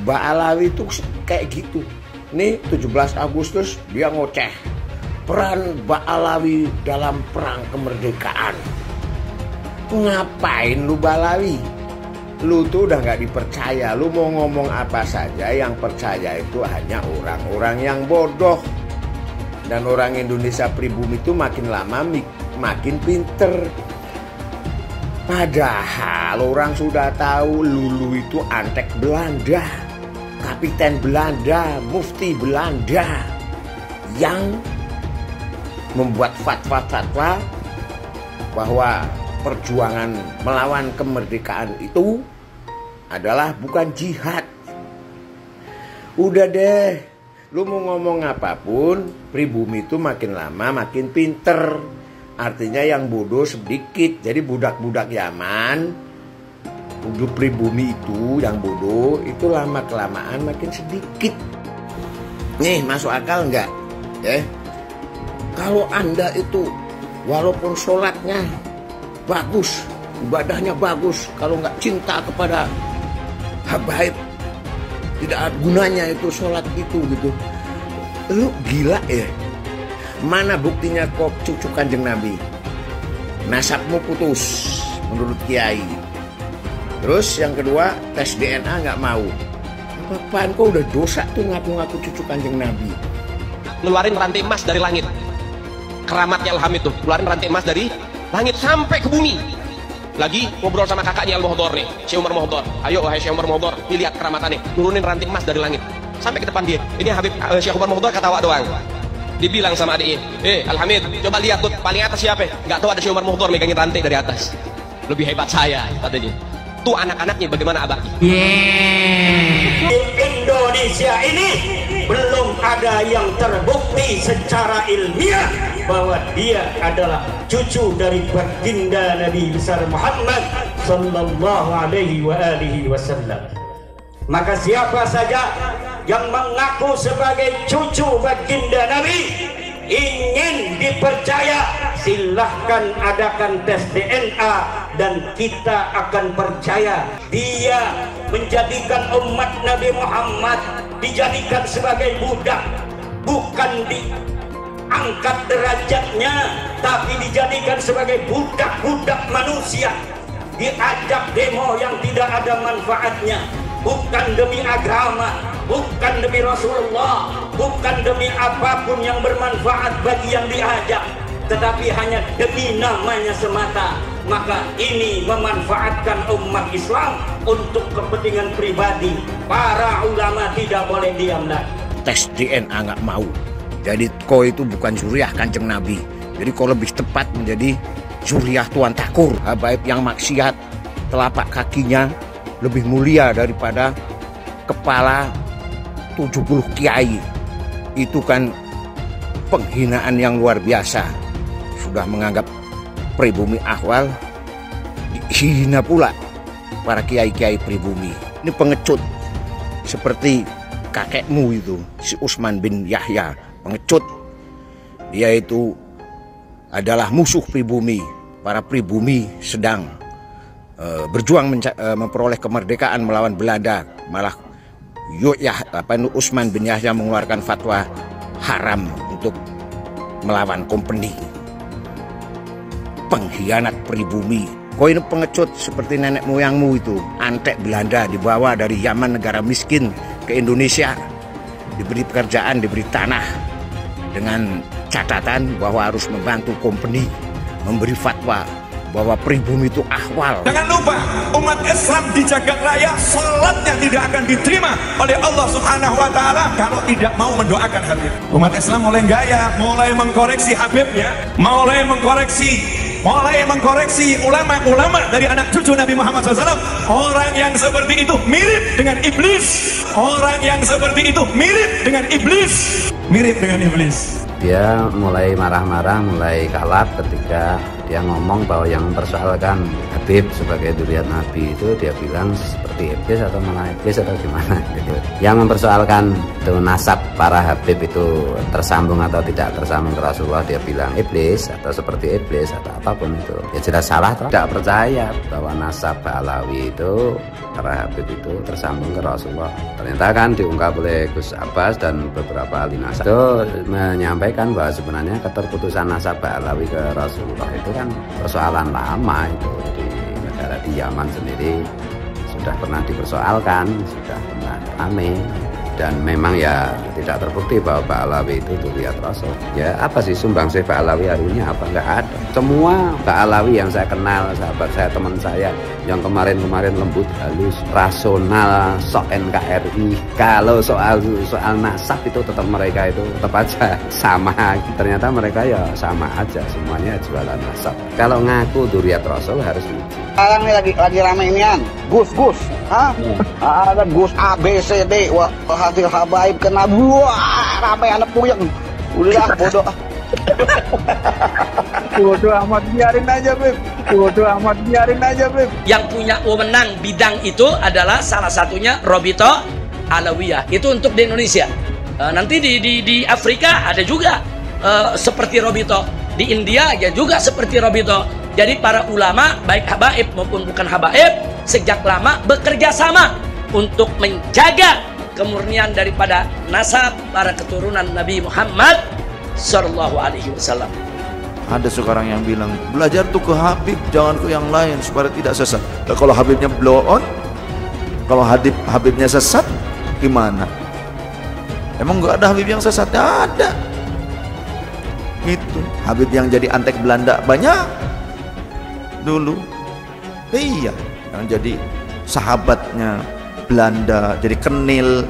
Mbak Alawi itu kayak gitu. Nih 17 Agustus dia ngoceh peran Mbak Alawi dalam perang kemerdekaan. Ngapain lu Mbak Alawi? Lu tuh udah gak dipercaya. Lu mau ngomong apa saja, yang percaya itu hanya orang-orang yang bodoh. Dan orang Indonesia pribumi itu makin lama makin pinter. Padahal orang sudah tahu Lulu itu antek Belanda, kapiten Belanda, mufti Belanda yang membuat fatwa-fatwa bahwa perjuangan melawan kemerdekaan itu adalah bukan jihad. Udah deh, lu mau ngomong apapun, pribumi itu makin lama makin pinter. Artinya yang bodoh sedikit. Jadi budak-budak Yaman, budak pribumi itu yang bodoh itu lama-kelamaan makin sedikit. Nih, masuk akal nggak? Kalau Anda itu walaupun sholatnya bagus, ibadahnya bagus, kalau nggak cinta kepada habaib, tidak ada gunanya itu sholat itu gitu. Lu gila ya? Mana buktinya kok cucu Kanjeng Nabi? Nasabmu putus menurut Kiai. Terus yang kedua, tes DNA nggak mau. Apaan kok udah dosa tuh ngaku-ngaku cucu Kanjeng Nabi? Ngeluarin rantai emas dari langit. Keramatnya Ilham itu, ngeluarin rantai emas dari langit sampai ke bumi. Lagi ngobrol sama kakaknya Al-Muhdor nih, Syekh Umar Muhdor. Ayo wahai Syekh Umar Muhdor, lihat keramatannya, nurunin rantai emas dari langit sampai ke depan dia. Ini Habib Syekh Umar Muhdor ketawa doang. Dibilang sama adiknya, Al-Hamid, coba lihat tuh paling atas siapa? Gak tahu ada Syekh Umar Muhdor megangin rantai dari atas. Lebih hebat saya, katanya. Tuh anak-anaknya bagaimana abah? Di Indonesia ini belum ada yang terbukti secara ilmiah bahwa dia adalah cucu dari baginda Nabi besar Muhammad sallallahu alaihi wasallam. Maka siapa saja yang mengaku sebagai cucu baginda Nabi ingin dipercaya, silahkan adakan tes DNA dan kita akan percaya dia menjadikan umat Nabi Muhammad dijadikan sebagai budak, bukan diangkat derajatnya, tapi dijadikan sebagai budak-budak manusia, diajak demo yang tidak ada manfaatnya, bukan demi agama, bukan demi Rasulullah, bukan demi apapun yang bermanfaat bagi yang diajak, tetapi hanya demi namanya semata. Maka ini memanfaatkan umat Islam untuk kepentingan pribadi. Para ulama tidak boleh diam lagi. Tes DNA nggak mau. Jadi kau itu bukan zuriah Kanjeng Nabi. Jadi kau lebih tepat menjadi zuriah Tuan Takur. Habaib yang maksiat, telapak kakinya lebih mulia daripada kepala 70 kiai. Itu kan penghinaan yang luar biasa. Sudah menganggap pribumi ahwal, dihina pula para kiai-kiai pribumi. Ini pengecut seperti kakekmu itu, si Utsman bin Yahya, pengecut. Dia itu adalah musuh pribumi. Para pribumi sedang berjuang memperoleh kemerdekaan melawan Belanda, malah Utsman bin Yahya mengeluarkan fatwa haram untuk melawan company. Pengkhianat pribumi. Kau ini pengecut seperti nenek moyangmu itu. Antek Belanda dibawa dari Yaman, negara miskin, ke Indonesia. Diberi pekerjaan, diberi tanah, dengan catatan bahwa harus membantu company, memberi fatwa bahwa pribumi itu ahwal. Jangan lupa, umat Islam di jagat raya salatnya tidak akan diterima oleh Allah Subhanahu wa taala kalau tidak mau mendoakan Habib. Umat Islam mulai gaya, mulai mengkoreksi Habibnya, mulai mengkoreksi ulama-ulama dari anak cucu Nabi Muhammad SAW. Orang yang seperti itu mirip dengan iblis. Orang yang seperti itu mirip dengan iblis. Mirip dengan iblis. Dia mulai marah-marah, mulai kalap ketika dia ngomong bahwa yang mempersoalkan Habib sebagai dzurriyyah Nabi itu, dia bilang seperti seperti iblis atau malah iblis atau gimana gitu. Yang mempersoalkan itu nasab para Habib itu tersambung atau tidak tersambung ke Rasulullah, dia bilang iblis atau seperti iblis atau apapun itu, ya jelas salah toh. Tidak percaya bahwa nasab Alawi itu para Habib itu tersambung ke Rasulullah. Ternyata kan diungkap oleh Gus Abbas dan beberapa ahli nasab itu menyampaikan bahwa sebenarnya keterputusan nasab Alawi ke Rasulullah itu kan persoalan lama itu di negara di Yaman sendiri sudah pernah dipersoalkan, sudah pernah ramai, dan memang ya tidak terbukti bahwa Pak Alawi itu dzurriyyah Rasul. Ya apa sih sumbangsih Pak Alawi hari ini? Apa nggak ada? Semua Pak Alawi yang saya kenal, sahabat saya, teman saya, yang kemarin lembut, halus, rasional, sok NKRI. Kalau soal nasab itu tetap mereka itu tetap aja sama. Ternyata mereka ya sama aja, semuanya jualan nasab. Kalau ngaku dzurriyyah Rasul harus diuji. Sekarang ini lagi rame ini kan, Gus, ada Gus A, B, C, D, wah hasil habaib kena buah, rame anak puyeng, udah bodoh. Bodoh amat, biarin aja Beb. Yang punya wewenang bidang itu adalah salah satunya Robito Alawiyah, itu untuk di Indonesia. Nanti di Afrika ada juga seperti Robito, di India ya juga seperti Robito. Jadi para ulama baik habaib maupun bukan habaib sejak lama bekerja sama untuk menjaga kemurnian daripada nasab para keturunan Nabi Muhammad Sallallahu Alaihi Wasallam. Ada sekarang yang bilang belajar tuh ke Habib, jangan ke yang lain supaya tidak sesat. Nah, kalau Habibnya blow on, kalau Habibnya sesat gimana? Emang nggak ada Habib yang sesat? Ada. Itu Habib yang jadi antek Belanda banyak dulu. Iya, yang jadi sahabatnya Belanda, jadi kenil,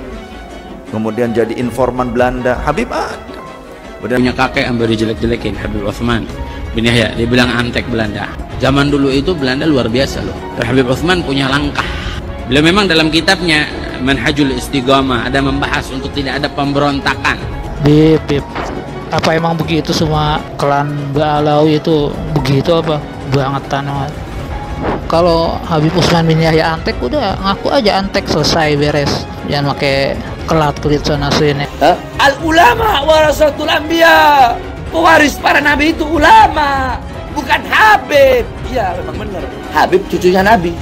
kemudian jadi informan Belanda. Habib ada. Punya kakek yang baru jelek-jelekin, Habib Utsman bin Yahya, dia bilang antek Belanda. Zaman dulu itu Belanda luar biasa loh. Habib Utsman punya langkah. Beliau memang dalam kitabnya Manhajul Istiqamah ada membahas untuk tidak ada pemberontakan. Bib, apa emang begitu semua klan Ba'alawi itu begitu apa? Bangetan banget. Kalau Habib Utsman bin Yahya antek, udah ngaku aja antek, selesai, beres. Jangan pakai kelat-kelit sana sini. Al ulama warasatul anbiya, pewaris para nabi itu ulama, bukan Habib. Iya memang benar, Habib cucunya Nabi.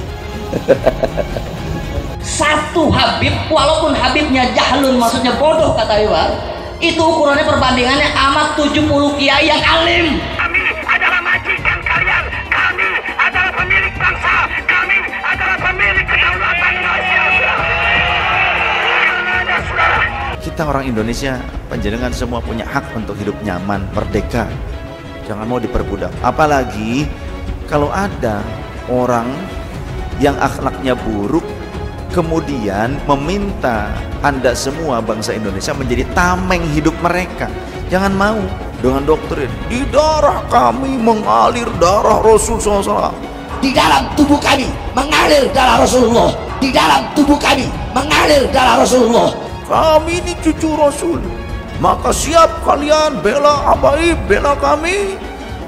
Satu Habib, walaupun Habibnya jahlun, maksudnya bodoh kata Iwan, itu ukurannya perbandingannya amat 70 kiai yang alim. Kami adalah majikan kalian, kami adalah pemilik bangsa, kami adalah pemilik kedaulatan nasional. Kita orang Indonesia, panjenengan semua punya hak untuk hidup nyaman, merdeka. Jangan mau diperbudak. Apalagi kalau ada orang yang akhlaknya buruk kemudian meminta Anda semua bangsa Indonesia menjadi tameng hidup mereka. Jangan mau dengan doktrin di darah kami mengalir darah Rasul SAW. Di dalam tubuh kami mengalir darah Rasulullah. Di dalam tubuh kami mengalir darah Rasulullah. Kami ini cucu Rasul, maka siap kalian bela habaib, bela kami.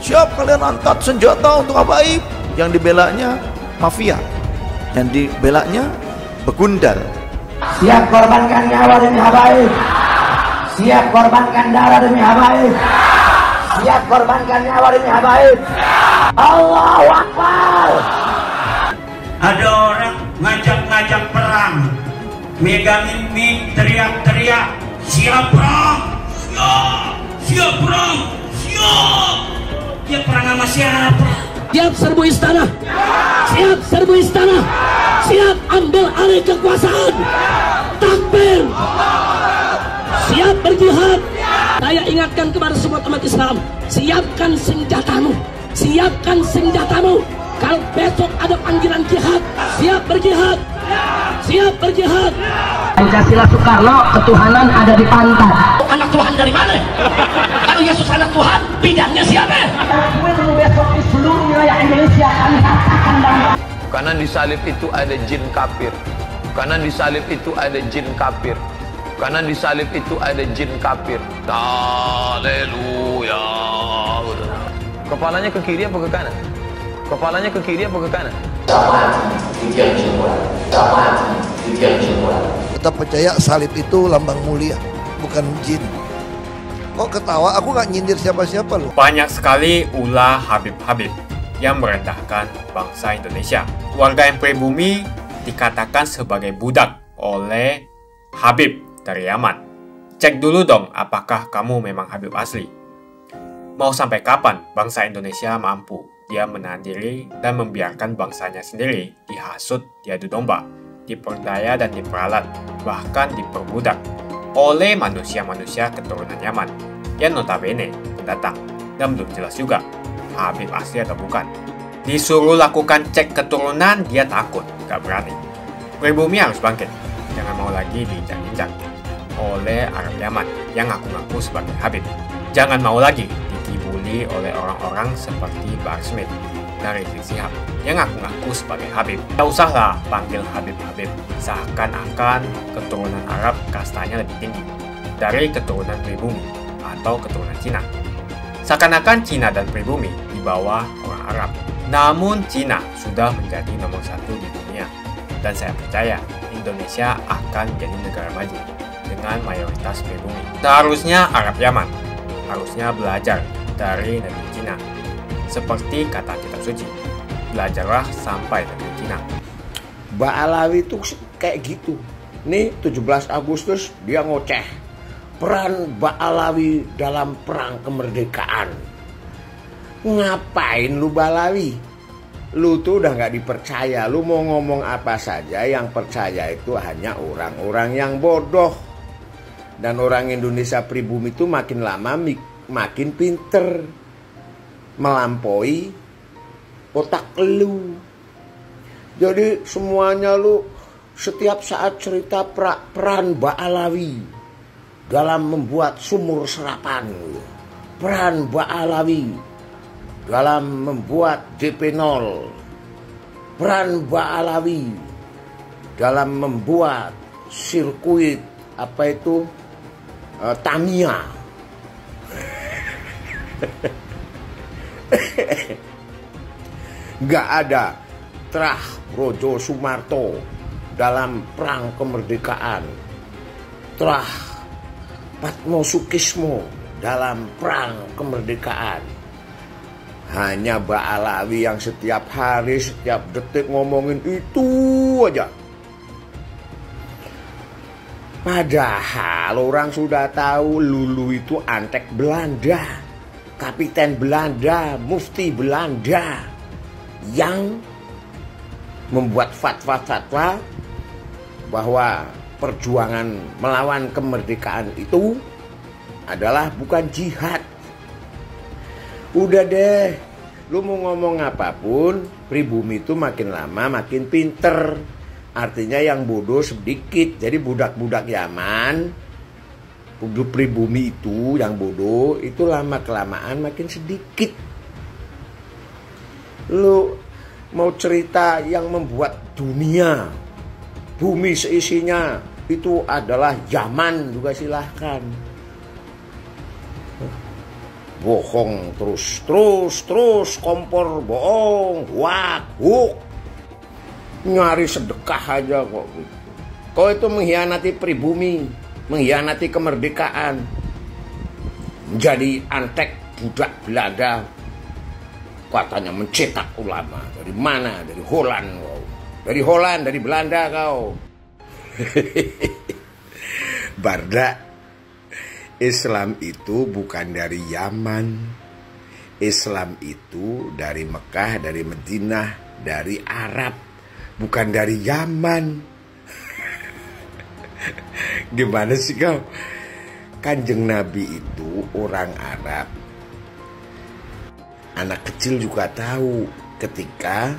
Siap kalian angkat senjata untuk habaib. Yang dibelanya mafia, yang dibelanya begundal. Siap korbankan nyawa demi habaib. Siap korbankan darah demi habaib. Siap korbankan nyawa demi habaib. Allahu Akbar. Ada orang ngajak-ngajak perang, megangin mic, teriak-teriak, siap perang, siap perang, siap. Dia perang sama siapa? Siap serbu istana, siap serbu istana, siap ambil alih kekuasaan, takbir, siap berjihad. Saya ingatkan kepada semua umat Islam, siapkan senjatamu, siapkan senjatamu. Kalau besok ada panggilan jihad, siap berjihad, siap berjihad. Pancasila Soekarno, ketuhanan ada di pantat. Anak Tuhan dari mana? Kalau Yesus anak Tuhan, bidangnya siapa? Besok di seluruh wilayah Indonesia kami katakan bahwa karena di salib itu ada jin kafir. Karena di salib itu ada jin kafir. Karena di salib itu ada jin kafir. Haleluya. Kepalanya ke kiri apa ke kanan? Kepalanya ke kiri apa ke kanan? tak mati di tiang jemuran, tak mati di tiang jemuran. Tetap percaya salib itu lambang mulia, bukan jin. Kok ketawa? Aku nggak nyindir siapa-siapa loh. Banyak sekali ulah Habib-Habib yang merendahkan bangsa Indonesia. Warga yang pribumi dikatakan sebagai budak oleh Habib dari Yaman. Cek dulu dong apakah kamu memang Habib asli. Mau sampai kapan bangsa Indonesia mampu dia menahan diri dan membiarkan bangsanya sendiri dihasut, diadu domba, diperdaya dan diperalat, bahkan diperbudak oleh manusia-manusia keturunan Yaman yang notabene pendatang dan belum jelas juga Habib asli atau bukan. Disuruh lakukan cek keturunan, dia takut, gak berani. Pribumi harus bangkit, jangan mau lagi diinjak-injak oleh Arab Yaman yang ngaku-ngaku sebagai Habib. Jangan mau lagi dikibuli oleh orang-orang seperti Bahar Smith dari Rizik Syihab yang ngaku-ngaku sebagai Habib. Tak usahlah panggil Habib-Habib, seakan-akan keturunan Arab kastanya lebih tinggi dari keturunan pribumi atau keturunan Cina. Seakan-akan Cina dan pribumi di bawah orang Arab. Namun Cina sudah menjadi nomor 1 di dunia, dan saya percaya Indonesia akan menjadi negara maju dengan mayoritas pribumi. Seharusnya Arab Yaman harusnya belajar dari negeri Cina. Seperti kata kitab suci, belajarlah sampai negeri Cina. Mbak Alawi itu kayak gitu. Nih 17 Agustus dia ngoceh peran Mbak Alawi dalam perang kemerdekaan. Ngapain lu Mbak Alawi? Lu tuh udah gak dipercaya. Lu mau ngomong apa saja, yang percaya itu hanya orang-orang yang bodoh. Dan orang Indonesia pribumi itu makin lama makin pinter, melampaui otak lu. Jadi semuanya lu setiap saat cerita peran Mbak Alawi dalam membuat sumur serapan, peran Mbak Alawi dalam membuat DP0, peran Mbak Alawi dalam membuat sirkuit apa itu Tamiya. Nggak ada Trah Brojo Sumarto dalam perang kemerdekaan, Trah Patmo Sukismo dalam perang kemerdekaan. Hanya Mbak Alawi yang setiap hari, setiap detik ngomongin itu aja. Padahal orang sudah tahu Lulu itu antek Belanda, kapiten Belanda, mufti Belanda yang membuat fatwa-fatwa bahwa perjuangan melawan kemerdekaan itu adalah bukan jihad. Udah deh, lu mau ngomong apapun, pribumi itu makin lama makin pinter. Artinya yang bodoh sedikit. Jadi budak-budak Yaman, budak pribumi itu yang bodoh itu lama-kelamaan makin sedikit. Lu mau cerita yang membuat dunia, bumi seisinya itu adalah Yaman juga silahkan. Bohong terus kompor bohong, huk. Nyari sedekah aja kok. Kau itu mengkhianati pribumi, mengkhianati kemerdekaan, menjadi antek budak Belanda. Katanya mencetak ulama. Dari mana? Dari Holland kau. Dari Holland, dari Belanda kau. Barda, Islam itu bukan dari Yaman. Islam itu dari Mekah, dari Madinah, dari Arab. Bukan dari Yaman. Gimana sih kau? Kanjeng Nabi itu orang Arab. Anak kecil juga tahu ketika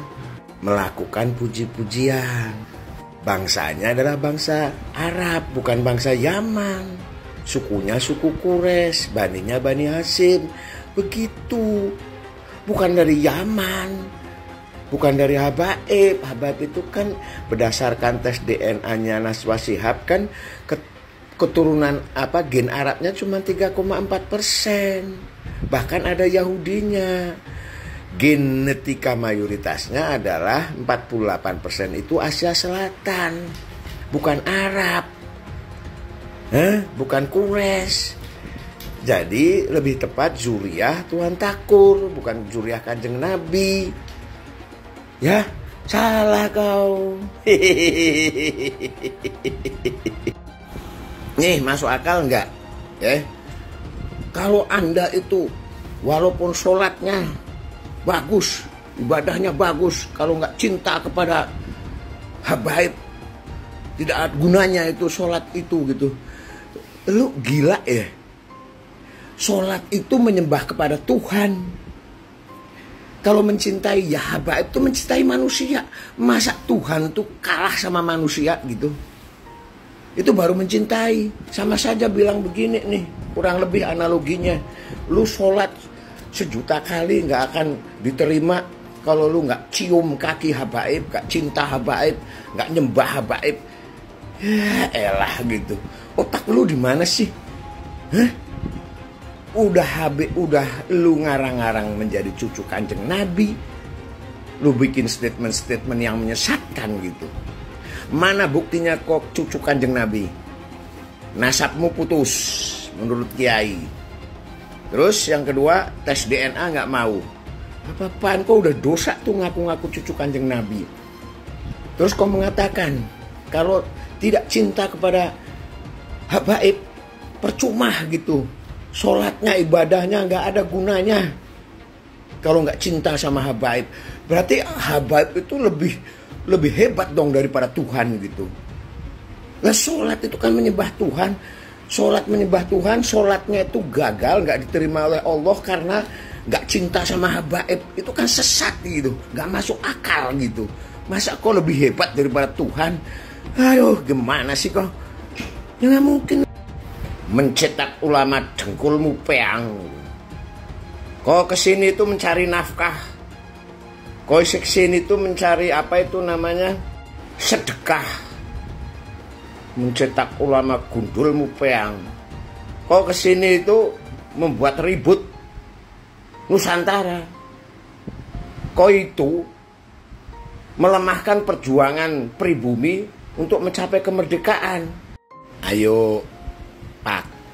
melakukan puji-pujian. Bangsanya adalah bangsa Arab, bukan bangsa Yaman. Sukunya suku Quraisy, baninya Bani Hashim. Begitu. Bukan dari Yaman. Bukan dari Habaib. Habaib itu kan berdasarkan tes DNA-nya Naswa Shihab kan keturunan apa gen Arabnya cuma 3,4%. Bahkan ada Yahudinya. genetika mayoritasnya adalah 48% itu Asia Selatan, bukan Arab, bukan Quraisy. Jadi lebih tepat zuriyah Tuan Takur, bukan zuriyah Kanjeng Nabi. Ya, salah kau. Nih, masuk akal nggak? Kalau Anda itu walaupun sholatnya bagus, ibadahnya bagus, kalau nggak cinta kepada habaib, tidak ada gunanya itu sholat itu gitu. Lu gila ya? Sholat itu menyembah kepada Tuhan. Kalau mencintai ya habaib itu mencintai manusia. Masa Tuhan tuh kalah sama manusia gitu? Itu baru mencintai. Sama saja bilang begini nih, kurang lebih analoginya. Lu sholat 1.000.000 kali nggak akan diterima kalau lu nggak cium kaki habaib, nggak cinta habaib, nggak nyembah habaib. Ya elah gitu. Otak lu di mana sih? Udah lu ngarang-ngarang menjadi cucu Kanjeng Nabi. Lu bikin statement-statement yang menyesatkan gitu. Mana buktinya kok cucu Kanjeng Nabi? Nasabmu putus menurut kiai. Terus yang kedua, tes DNA nggak mau. Apa-apaan, kok udah dosa tuh ngaku-ngaku cucu Kanjeng Nabi. Terus kau mengatakan kalau tidak cinta kepada habaib percuma gitu. Sholatnya, ibadahnya nggak ada gunanya kalau nggak cinta sama habaib. Berarti habaib itu lebih hebat dong daripada Tuhan gitu. Nah, sholat itu kan menyembah Tuhan. Sholat menyembah Tuhan, sholatnya itu gagal, nggak diterima oleh Allah karena nggak cinta sama habaib. Itu kan sesat gitu, nggak masuk akal gitu. Masa kok lebih hebat daripada Tuhan? Aduh, gimana sih kok? Ya nggak mungkin. Mencetak ulama dengkulmu peang. Kau kesini itu mencari nafkah. Kau kesini itu mencari apa itu namanya? Sedekah. Mencetak ulama gundulmu peang. Kau kesini itu membuat ribut Nusantara. Kau itu melemahkan perjuangan pribumi untuk mencapai kemerdekaan. Ayo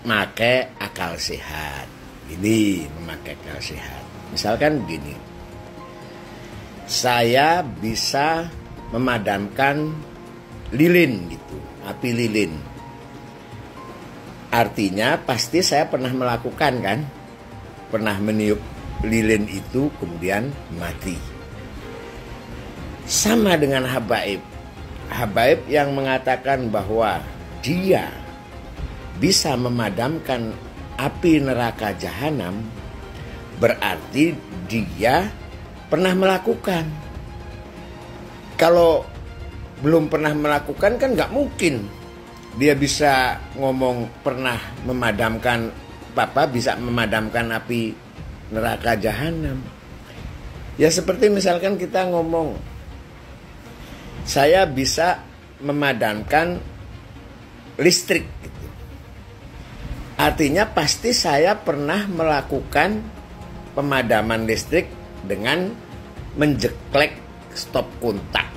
pakai akal sehat. Ini memakai akal sehat. Misalkan begini, saya bisa memadamkan lilin gitu, api lilin. Artinya pasti saya pernah melakukan kan, pernah meniup lilin itu kemudian mati. Sama dengan habaib. Habaib yang mengatakan bahwa dia bisa memadamkan api neraka jahanam, berarti dia pernah melakukan. Kalau belum pernah melakukan kan nggak mungkin dia bisa ngomong pernah memadamkan bisa memadamkan api neraka jahanam. Ya seperti misalkan kita ngomong, saya bisa memadamkan listrik gitu. Artinya pasti saya pernah melakukan pemadaman listrik dengan menjeklek stop kontak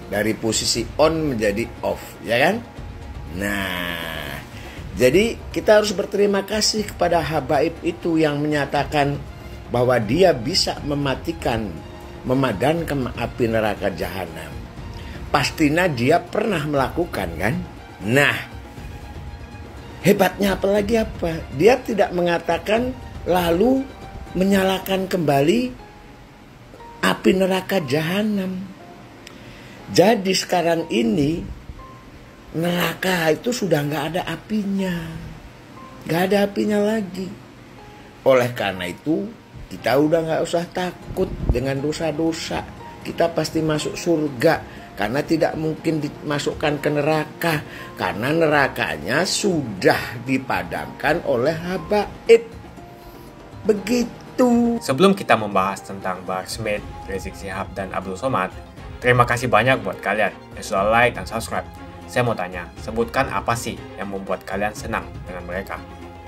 dari posisi on menjadi off, ya kan? Nah, jadi kita harus berterima kasih kepada habaib itu yang menyatakan bahwa dia bisa memadamkan api neraka jahanam. Pastinya dia pernah melakukan kan? Nah, hebatnya apalagi apa? Dia tidak mengatakan lalu menyalakan kembali api neraka jahanam. Jadi sekarang ini neraka itu sudah nggak ada apinya, nggak ada apinya lagi. Oleh karena itu kita udah nggak usah takut dengan dosa-dosa. Kita pasti masuk surga. Karena tidak mungkin dimasukkan ke neraka. Karena nerakanya sudah dipadamkan oleh habaib. Begitu. Sebelum kita membahas tentang Bahar Smith, Rizik Syihab, dan Abdul Somad, terima kasih banyak buat kalian yang sudah like dan subscribe. Saya mau tanya, sebutkan apa sih yang membuat kalian senang dengan mereka?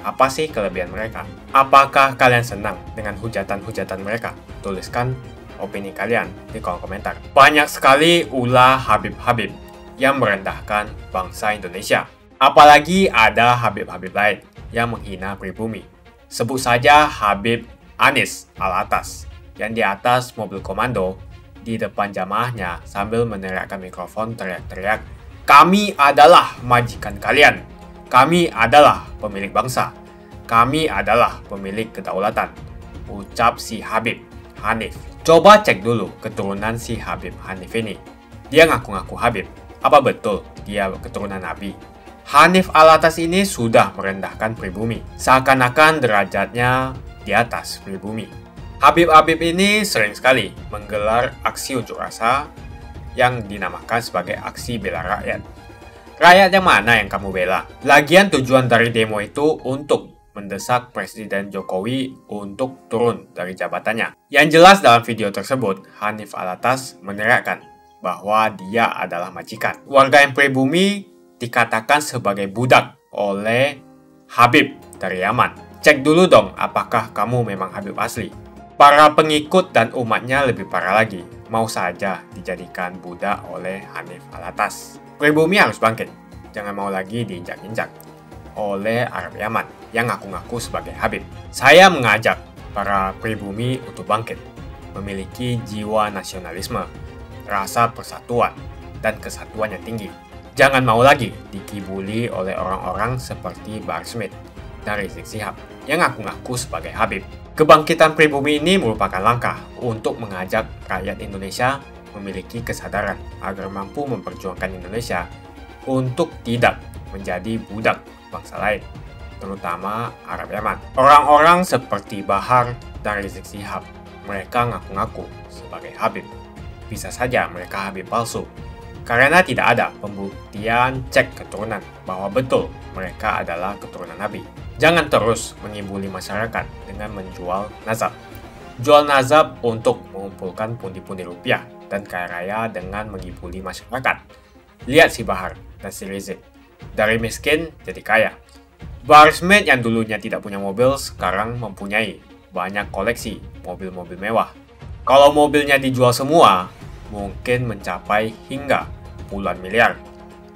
Apa sih kelebihan mereka? Apakah kalian senang dengan hujatan-hujatan mereka? Tuliskan opini kalian di kolom komentar. Banyak sekali ulah Habib-Habib yang merendahkan bangsa Indonesia. Apalagi ada Habib-Habib lain yang menghina pribumi. Sebut saja Habib Anies Alatas yang di atas mobil komando di depan jamaahnya sambil meneriakkan mikrofon teriak-teriak, "Kami adalah majikan kalian. Kami adalah pemilik bangsa. Kami adalah pemilik kedaulatan," ucap si Habib Hanif. Coba cek dulu keturunan si Habib Hanif ini. Dia ngaku-ngaku Habib. Apa betul dia keturunan Nabi? Hanif Alatas ini sudah merendahkan pribumi, seakan-akan derajatnya di atas pribumi. Habib-Habib ini sering sekali menggelar aksi unjuk rasa yang dinamakan sebagai aksi bela rakyat. Rakyat yang mana yang kamu bela? Lagian tujuan dari demo itu untuk mendesak Presiden Jokowi untuk turun dari jabatannya. Yang jelas dalam video tersebut, Hanif Alatas meneriakkan bahwa dia adalah majikan. Warga yang pribumi dikatakan sebagai budak oleh Habib dari Yaman. Cek dulu dong apakah kamu memang Habib asli. Para pengikut dan umatnya lebih parah lagi, mau saja dijadikan budak oleh Hanif Alatas. Pribumi harus bangkit, jangan mau lagi diinjak-injak oleh Arab Yaman yang ngaku-ngaku sebagai Habib. Saya mengajak para pribumi untuk bangkit, memiliki jiwa nasionalisme, rasa persatuan, dan kesatuan yang tinggi. Jangan mau lagi dikibuli oleh orang-orang seperti Bahar Smith dan Rizik Syihab yang ngaku-ngaku sebagai Habib. Kebangkitan pribumi ini merupakan langkah untuk mengajak rakyat Indonesia memiliki kesadaran agar mampu memperjuangkan Indonesia untuk tidak menjadi budak bangsa lain, terutama Arab Yaman. Orang-orang seperti Bahar dan Rizik Syihab, mereka ngaku-ngaku sebagai Habib. Bisa saja mereka Habib palsu, karena tidak ada pembuktian cek keturunan bahwa betul mereka adalah keturunan Nabi. Jangan terus mengibuli masyarakat dengan menjual nazab. Jual nazab untuk mengumpulkan pundi-pundi rupiah dan kaya raya dengan mengibuli masyarakat. Lihat si Bahar dan si Rizik. Dari miskin jadi kaya. Bahar Smith yang dulunya tidak punya mobil sekarang mempunyai banyak koleksi mobil-mobil mewah. Kalau mobilnya dijual semua, mungkin mencapai hingga puluhan miliar.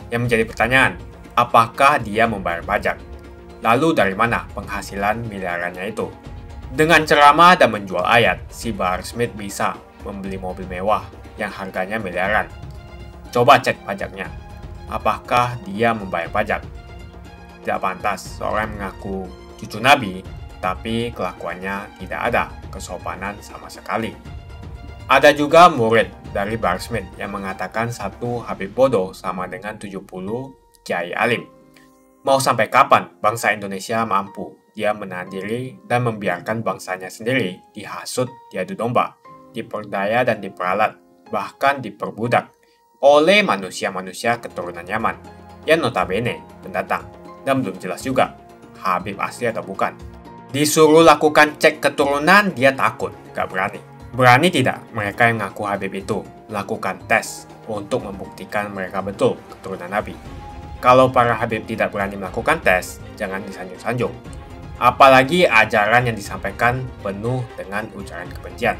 Yang menjadi pertanyaan, apakah dia membayar pajak? Lalu dari mana penghasilan miliarannya itu? Dengan ceramah dan menjual ayat, si Bahar Smith bisa membeli mobil mewah yang harganya miliaran. Coba cek pajaknya. Apakah dia membayar pajak? Tidak pantas seorang mengaku cucu Nabi, tapi kelakuannya tidak ada kesopanan sama sekali. Ada juga murid dari Bahar Smith yang mengatakan satu Habib bodoh sama dengan 70 Kiai Alim. Mau sampai kapan bangsa Indonesia mampu dia menahan diri dan membiarkan bangsanya sendiri dihasut, diadu domba, diperdaya dan diperalat, bahkan diperbudak oleh manusia-manusia keturunan Yaman yang notabene pendatang dan belum jelas juga Habib asli atau bukan. Disuruh lakukan cek keturunan dia takut, gak berani. Berani tidak mereka yang ngaku Habib itu lakukan tes untuk membuktikan mereka betul keturunan Nabi? Kalau para Habib tidak berani melakukan tes, jangan disanjung-sanjung. Apalagi ajaran yang disampaikan penuh dengan ujaran kebencian,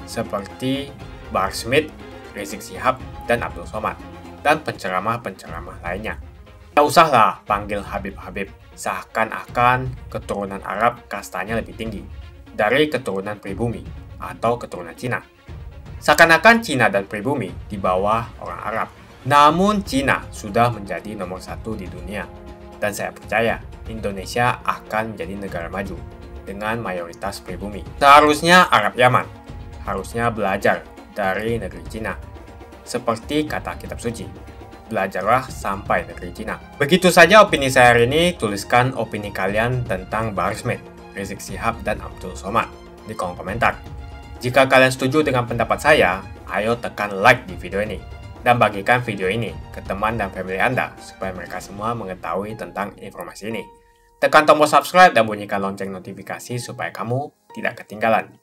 seperti Bahar Smith, Rizik Syihab, dan Abdul Somad, dan penceramah-penceramah lainnya. Tak usahlah panggil Habib-Habib, seakan-akan keturunan Arab kastanya lebih tinggi dari keturunan pribumi atau keturunan Cina. Seakan-akan Cina dan pribumi di bawah orang Arab. Namun Cina sudah menjadi nomor 1 di dunia, dan saya percaya Indonesia akan menjadi negara maju dengan mayoritas pribumi. Seharusnya Arab Yaman harusnya belajar dari negeri Cina. Seperti kata kitab suci, belajarlah sampai negeri Cina. Begitu saja opini saya hari ini. Tuliskan opini kalian tentang Bahar Smith, Rizik Syihab, dan Abdul Somad di kolom komentar. Jika kalian setuju dengan pendapat saya, ayo tekan like di video ini. Dan bagikan video ini ke teman dan family Anda supaya mereka semua mengetahui tentang informasi ini. Tekan tombol subscribe dan bunyikan lonceng notifikasi supaya kamu tidak ketinggalan